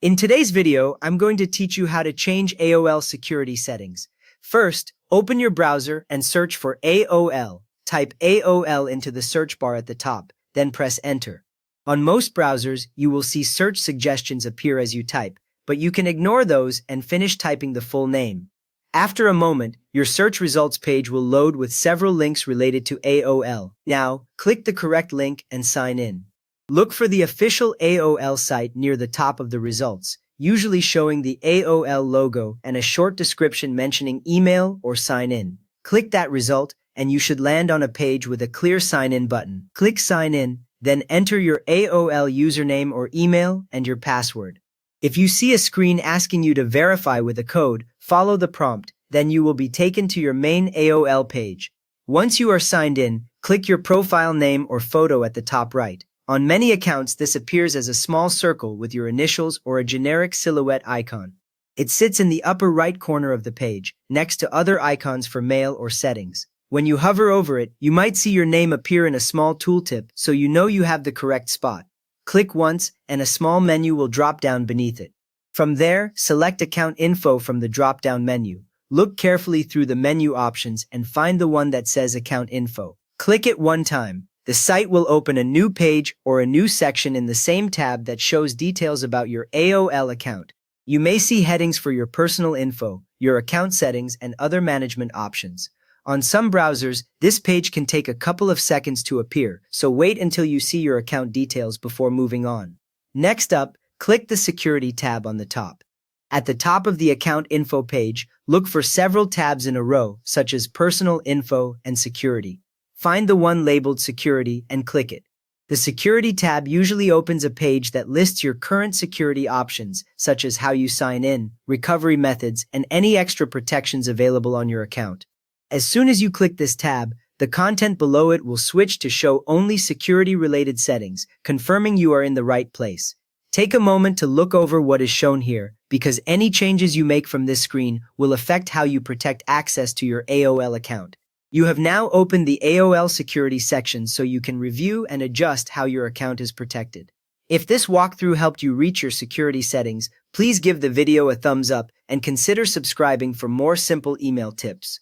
In today's video, I'm going to teach you how to change AOL security settings. First, open your browser and search for AOL. Type AOL into the search bar at the top, then press Enter. On most browsers, you will see search suggestions appear as you type, but you can ignore those and finish typing the full name. After a moment, your search results page will load with several links related to AOL. Now, click the correct link and sign in. Look for the official AOL site near the top of the results, usually showing the AOL logo and a short description mentioning email or sign in. Click that result, and you should land on a page with a clear sign in button. Click Sign In, then enter your AOL username or email and your password. If you see a screen asking you to verify with a code, follow the prompt, then you will be taken to your main AOL page. Once you are signed in, click your profile name or photo at the top right. On many accounts, this appears as a small circle with your initials or a generic silhouette icon. It sits in the upper right corner of the page, next to other icons for mail or settings. When you hover over it, you might see your name appear in a small tooltip, so you know you have the correct spot. Click once, and a small menu will drop down beneath it. From there, select Account Info from the drop-down menu. Look carefully through the menu options and find the one that says Account Info. Click it one time. The site will open a new page or a new section in the same tab that shows details about your AOL account. You may see headings for your personal info, your account settings, and other management options. On some browsers, this page can take a couple of seconds to appear, so wait until you see your account details before moving on. Next up, click the Security tab on the top. At the top of the Account Info page, look for several tabs in a row, such as Personal Info and Security. Find the one labeled Security and click it. The Security tab usually opens a page that lists your current security options, such as how you sign in, recovery methods, and any extra protections available on your account. As soon as you click this tab, the content below it will switch to show only security-related settings, confirming you are in the right place. Take a moment to look over what is shown here, because any changes you make from this screen will affect how you protect access to your AOL account. You have now opened the AOL security section so you can review and adjust how your account is protected. If this walkthrough helped you reach your security settings, please give the video a thumbs up and consider subscribing for more simple email tips.